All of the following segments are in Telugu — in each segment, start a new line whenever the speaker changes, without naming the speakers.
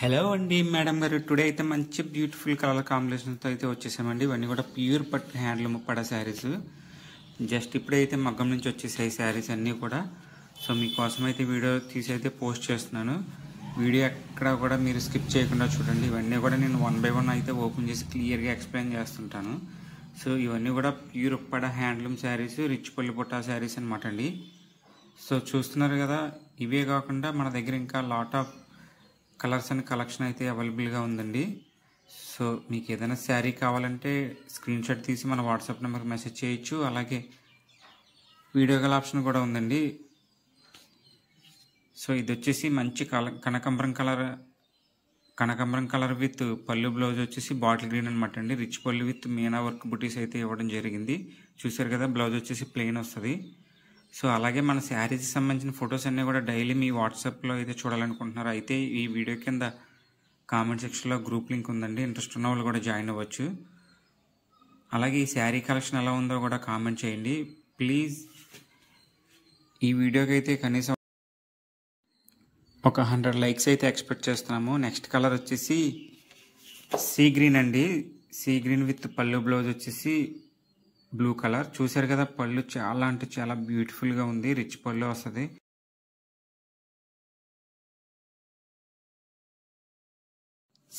హలో అండి మేడం గారు, టుడే అయితే మంచి బ్యూటిఫుల్ కలర్ కాంబినేషన్తో అయితే వచ్చేసామండి. ఇవన్నీ కూడా ప్యూర్ పట్టు హ్యాండ్లూమ్ పడ శారీస్. జస్ట్ ఇప్పుడైతే మగ్గం నుంచి వచ్చేసాయి శారీస్ అన్నీ కూడా. సో మీకోసం అయితే వీడియో తీసి అయితే పోస్ట్ చేస్తున్నాను. వీడియో ఎక్కడ కూడా మీరు స్కిప్ చేయకుండా చూడండి. ఇవన్నీ కూడా నేను 1 by 1 అయితే ఓపెన్ చేసి క్లియర్గా ఎక్స్ప్లెయిన్ చేస్తుంటాను. సో ఇవన్నీ కూడా ప్యూర్ పడ హ్యాండ్లూమ్ శారీస్, రిచ్ పల్లి బుట్టా శారీస్ అనమాట అండి. సో చూస్తున్నారు కదా, ఇవే కాకుండా మన దగ్గర ఇంకా lot of colours and collection అయితే అవైలబుల్గా ఉందండి. సో మీకు ఏదైనా శారీ కావాలంటే స్క్రీన్ షాట్ తీసి మన వాట్సాప్ నెంబర్కి మెసేజ్ చేయొచ్చు. అలాగే వీడియో కాల్ ఆప్షన్ కూడా ఉందండి. సో ఇది వచ్చేసి మంచి కనకాంబరం కలర్ విత్ పళ్ళు బ్లౌజ్ వచ్చేసి బాటిల్ గ్రీన్ అనమాట అండి. రిచ్ పళ్ళు విత్ మీనా వర్క్ బుటీస్ అయితే ఇవ్వడం జరిగింది. చూసారు కదా, బ్లౌజ్ వచ్చేసి ప్లెయిన్ వస్తుంది. సో అలాగే మన శారీస్కి సంబంధించిన ఫొటోస్ అన్నీ కూడా డైలీ మీ వాట్సాప్లో అయితే చూడాలనుకుంటున్నారు అయితే ఈ వీడియో కింద కామెంట్ సెక్షన్లో గ్రూప్ లింక్ ఉందండి. ఇంట్రెస్ట్ ఉన్న వాళ్ళు కూడా జాయిన్ అవ్వచ్చు. అలాగే ఈ శారీ కలెక్షన్ ఎలా ఉందో కూడా కామెంట్ చేయండి ప్లీజ్. ఈ వీడియోకి అయితే కనీసం ఒక 100 లైక్స్ అయితే ఎక్స్పెక్ట్ చేస్తున్నాము. నెక్స్ట్ కలర్ వచ్చేసి సీ గ్రీన్ అండి. సీ గ్రీన్ విత్ పళ్ళు బ్లౌజ్ వచ్చేసి బ్లూ కలర్. చూసారు కదా, పళ్ళు చాలా అంటే చాలా బ్యూటిఫుల్గా ఉంది. రిచ్ పళ్ళు వస్తుంది.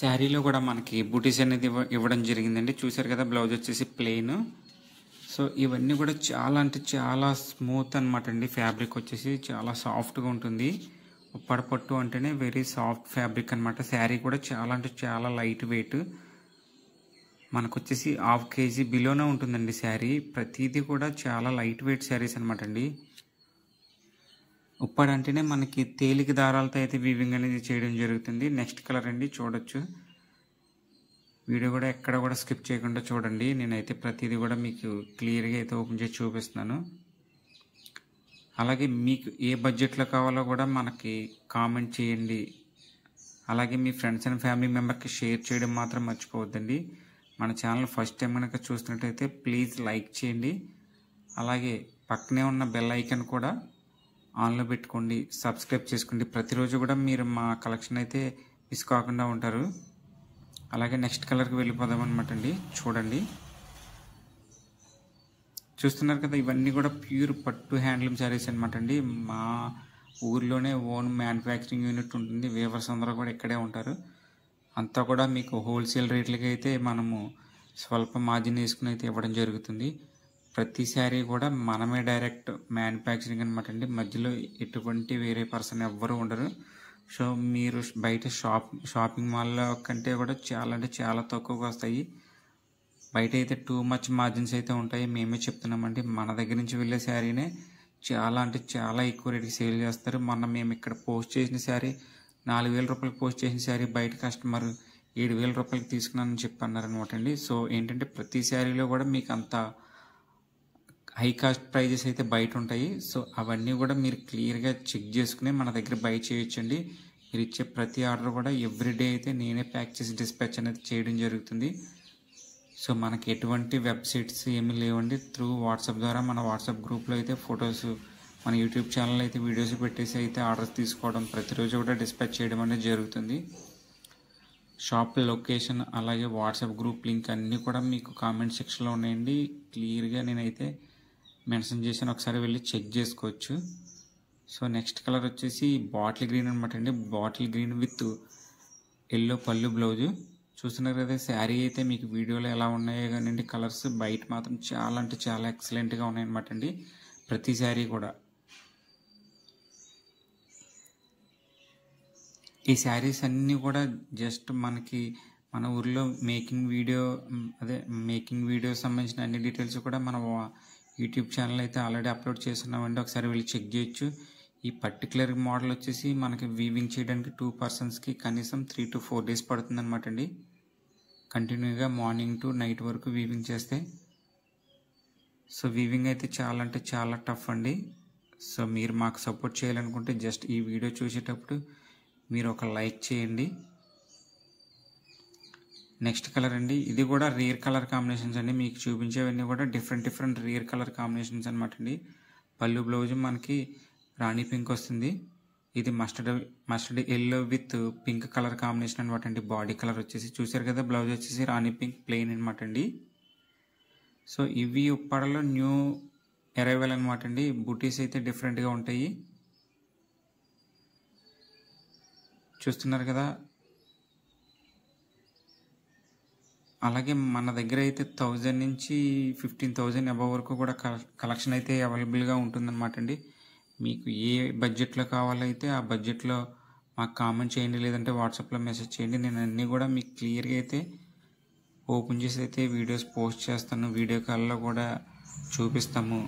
శారీలో కూడా మనకి బూటీస్ అనేది ఇవ్వడం జరిగిందండి. చూసారు కదా, బ్లౌజ్ వచ్చేసి ప్లెయిన్. సో ఇవన్నీ కూడా చాలా అంటే చాలా స్మూత్ అనమాట అండి. ఫ్యాబ్రిక్ వచ్చేసి చాలా సాఫ్ట్గా ఉంటుంది. ఉప్పడ పట్టు అంటేనే వెరీ సాఫ్ట్ ఫ్యాబ్రిక్ అనమాట. శారీ కూడా చాలా అంటే చాలా లైట్ వెయిట్. మనకు వచ్చేసి 1/2 kg బిలోనే ఉంటుందండి శారీ. ప్రతిదీ కూడా చాలా లైట్ వెయిట్ శారీస్ అనమాట అండి. ఉప్పడ అంటేనే మనకి తేలిక దారాలతో అయితే వీవింగ్ అనేది చేయడం జరుగుతుంది. నెక్స్ట్ కలర్ అండి, చూడొచ్చు. వీడియో కూడా ఎక్కడ కూడా స్కిప్ చేయకుండా చూడండి. నేనైతే ప్రతిదీ కూడా మీకు క్లియర్గా అయితే ఓపెన్ చేసి చూపిస్తున్నాను. అలాగే మీకు ఏ బడ్జెట్లో కావాలో కూడా మనకి కామెంట్ చేయండి. అలాగే మీ ఫ్రెండ్స్ అండ్ ఫ్యామిలీ మెంబర్కి షేర్ చేయడం మాత్రం మర్చిపోవద్దండి. మన ఛానల్ ఫస్ట్ టైం కనుక చూసినట్టయితే ప్లీజ్ లైక్ చేయండి. అలాగే పక్కనే ఉన్న బెల్ ఐకాన్ కూడా ఆన్లో పెట్టుకోండి, సబ్స్క్రైబ్ చేసుకోండి. ప్రతిరోజు కూడా మీరు మా కలెక్షన్ అయితే మిస్ కాకుండా ఉంటారు. అలాగే నెక్స్ట్ కలర్కి వెళ్ళిపోదాం అనమాట అండి. చూడండి, చూస్తున్నారు కదా, ఇవన్నీ కూడా ప్యూర్ పట్టు హ్యాండ్లూమ్ శారీస్ అనమాట అండి. మా ఊర్లోనే ఓన్ మ్యానుఫ్యాక్చరింగ్ యూనిట్ ఉంటుంది. వేవర్స్ అందరూ కూడా ఇక్కడే ఉంటారు. అంతా కూడా మీకు హోల్సేల్ రేట్లకి అయితే మనము స్వల్ప మార్జిన్ వేసుకుని అయితే ఇవ్వడం జరుగుతుంది. ప్రతి శారీ కూడా మనమే డైరెక్ట్ మ్యానుఫ్యాక్చరింగ్ అనమాట అండి. మధ్యలో ఎటువంటి వేరే పర్సన్ ఎవ్వరూ ఉండరు. సో మీరు బయట షాపింగ్ మాల్లో కంటే కూడా చాలా అంటే చాలా తక్కువగా వస్తాయి. బయట అయితే టూ మచ్ మార్జిన్స్ అయితే ఉంటాయి. మేమే చెప్తున్నామండి, మన దగ్గర నుంచి వెళ్ళే శారీనే చాలా అంటే చాలా ఎక్కువ రేటుకి సేల్ చేస్తారు. మొన్న మేము ఇక్కడ పోస్ట్ చేసిన శారీ 4,000 రూపాయలకి పోస్ట్ చేసిన శారీ బయట కస్టమర్ 7,000 రూపాయలకి తీసుకున్నానని చెప్పి అన్నారనమాట అండి. సో ఏంటంటే ప్రతి శారీలో కూడా మీకు అంత హై కాస్ట్ ప్రైజెస్ అయితే బయట ఉంటాయి. సో అవన్నీ కూడా మీరు క్లియర్గా చెక్ చేసుకుని మన దగ్గర బై చేయొచ్చండి. మీరు ఇచ్చే ప్రతి ఆర్డర్ కూడా ఎవ్రీడే అయితే నేనే ప్యాక్ చేసి డిస్పాచ్ అనేది చేయడం జరుగుతుంది. సో మనకి ఎటువంటి వెబ్సైట్స్ ఏమీ లేవండి. త్రూ వాట్సాప్ ద్వారా మన వాట్సాప్ గ్రూప్లో అయితే ఫొటోస్, మన యూట్యూబ్ ఛానల్ అయితే వీడియోస్ పెట్టేసి అయితే ఆర్డర్స్ తీసుకోవడం, ప్రతిరోజు కూడా డిస్పాచ్ చేయడం అనేది జరుగుతుంది. షాప్ లొకేషన్ అలాగే వాట్సాప్ గ్రూప్ లింక్ అన్నీ కూడా మీకు కామెంట్ సెక్షన్లో ఉన్నాయండి. క్లియర్గా నేనైతే మెన్షన్ చేశాను, ఒకసారి వెళ్ళి చెక్ చేసుకోవచ్చు. సో నెక్స్ట్ కలర్ వచ్చేసి బాటిల్ గ్రీన్ అనమాట అండి. బాటిల్ గ్రీన్ విత్ ఎల్లో పళ్ళు బ్లౌజు. చూస్తున్నారు కదా, శారీ అయితే మీకు వీడియోలో ఎలా ఉన్నాయో కానీ కలర్స్ బయట మాత్రం చాలా అంటే చాలా ఎక్సలెంట్గా ఉన్నాయన్నమాట అండి. ప్రతి శారీ కూడా. ఈ శారీస్ అన్నీ కూడా జస్ట్ మనకి మన ఊర్లో మేకింగ్ వీడియో సంబంధించిన అన్ని డీటెయిల్స్ కూడా మన యూట్యూబ్ ఛానల్ అయితే ఆల్రెడీ అప్లోడ్ చేస్తున్నామండి. ఒకసారి వెళ్ళి చెక్ చేయొచ్చు. ఈ పర్టికులర్ మోడల్ వచ్చేసి మనకి వీవింగ్ చేయడానికి 2 పర్సన్స్కి కనీసం 3 to 4 days పడుతుంది అనమాట అండి. కంటిన్యూగా మార్నింగ్ టు నైట్ వరకు వీవింగ్ చేస్తే. సో వీవింగ్ అయితే చాలా అంటే చాలా టఫ్ అండి. సో మీరు మాకు సపోర్ట్ చేయాలనుకుంటే జస్ట్ ఈ వీడియో చూసేటప్పుడు మీరు ఒక లైక్ చేయండి. నెక్స్ట్ కలర్ అండి, ఇది కూడా రేర్ కలర్ కాంబినేషన్స్ అండి. మీకు చూపించేవన్నీ కూడా డిఫరెంట్ రేర్ కలర్ కాంబినేషన్స్ అనమాట అండి. పళ్ళు బ్లౌజ్ మనకి రాణి పింక్ వస్తుంది. ఇది mustard yellow with pink colour combination అనమాట అండి. బాడీ కలర్ వచ్చేసి చూసారు కదా. బ్లౌజ్ వచ్చేసి రాణి పింక్ ప్లెయిన్ అనమాట అండి. సో ఇవి ఉప్పాడలో న్యూ అరైవల్ అనమాట అండి. బూటీస్ అయితే డిఫరెంట్గా ఉంటాయి, చూస్తున్నారు కదా. అలాగే మన దగ్గర అయితే 1000 నుంచి 15,000 అబవ్ వరకు కూడా కలెక్షన్ అయితే అవైలబుల్గా ఉంటుందన్నమాట అండి. మీకు ఏ బడ్జెట్లో కావాలైతే ఆ బడ్జెట్లో మాకు కామెంట్ చేయండి, లేదంటే వాట్సాప్లో మెసేజ్ చేయండి. నేను అన్నీ కూడా మీకు క్లియర్గా అయితే ఓపెన్ చేసి అయితే వీడియోస్ పోస్ట్ చేస్తాను. వీడియో కాల్లో కూడా చూపిస్తాము,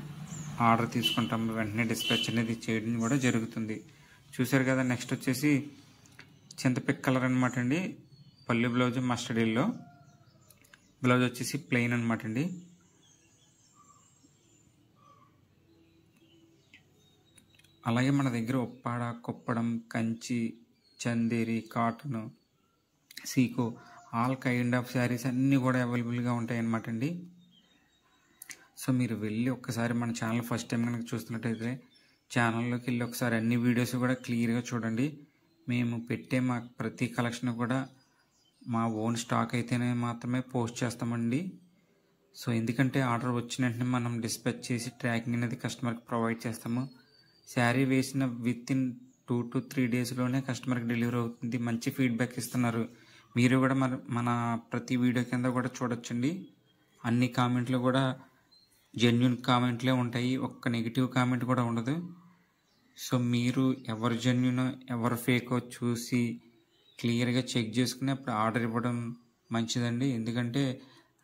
ఆర్డర్ తీసుకుంటాము, వెంటనే డిస్పాచ్ అనేది చేయడం కూడా జరుగుతుంది. చూసారు కదా. నెక్స్ట్ వచ్చేసి చింతపిక్ కలర్ అనమాట అండి. పళ్ళు బ్లౌజ్ మస్టర్డ్ ఎల్లో, బ్లౌజ్ వచ్చేసి ప్లెయిన్ అనమాట అండి. అలాగే మన దగ్గర Uppada, Kuppadam, Kanchi, Chanderi, cotton, sico all kind of saris అన్నీ కూడా అవైలబుల్గా ఉంటాయి అన్నమాట అండి. సో మీరు వెళ్ళి ఒక్కసారి మన ఛానల్ ఫస్ట్ టైం కనుక చూస్తున్నట్టయితే ఛానల్లోకి వెళ్ళి ఒకసారి అన్ని వీడియోస్ కూడా క్లియర్గా చూడండి. మేము పెట్టే మా ప్రతి కలెక్షన్ కూడా మా ఓన్ స్టాక్ అయితేనే మాత్రమే పోస్ట్ చేస్తామండి. సో ఎందుకంటే ఆర్డర్ వచ్చిన వెంటనే మనం డిస్పాచ్ చేసి ట్రాకింగ్ అనేది కస్టమర్కి ప్రొవైడ్ చేస్తాము. శారీ వేసిన విత్ ఇన్ 2 to 3 డేస్లోనే కస్టమర్కి డెలివరీ అవుతుంది. మంచి ఫీడ్బ్యాక్ ఇస్తున్నారు. మీరు కూడా మన ప్రతి వీడియో కింద కూడా చూడొచ్చండి. అన్ని కామెంట్లు కూడా జెన్యున్ కామెంట్లే ఉంటాయి, ఒక్క నెగిటివ్ కామెంట్ కూడా ఉండదు. సో మీరు ఎవరు జెన్యున్ ఎవరు ఫేకో చూసి క్లియర్గా చెక్ చేసుకుని అప్పుడు ఆర్డర్ ఇవ్వడం మంచిదండి. ఎందుకంటే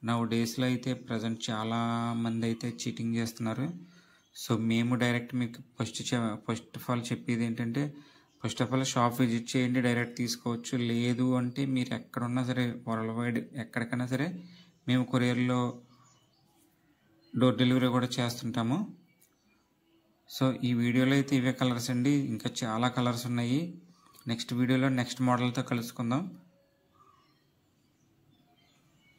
నౌ డేస్లో అయితే ప్రజెంట్ చాలామంది అయితే చీటింగ్ చేస్తున్నారు. సో మేము డైరెక్ట్ మీకు ఫస్ట్ ఆఫ్ ఆల్ చెప్పేది ఏంటంటే, first of all shop visit చేయండి, డైరెక్ట్ తీసుకోవచ్చు. లేదు అంటే మీరు ఎక్కడున్నా సరే వరల్డ్ వైడ్ ఎక్కడికైనా సరే మేము కొరియర్లో డోర్ డెలివరీ కూడా చేస్తుంటాము. సో ఈ వీడియోలో అయితే ఇవే కలర్స్ అండి, ఇంకా చాలా కలర్స్ ఉన్నాయి. నెక్స్ట్ వీడియోలో నెక్స్ట్ మోడల్తో కలుసుకుందాం.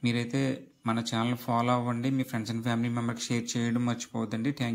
మీరైతే మన ఛానల్ ఫాలో అవ్వండి, మీ ఫ్రెండ్స్ అండ్ ఫ్యామిలీ మెంబర్కి షేర్ చేయడం మర్చిపోవద్దండి. Thank you.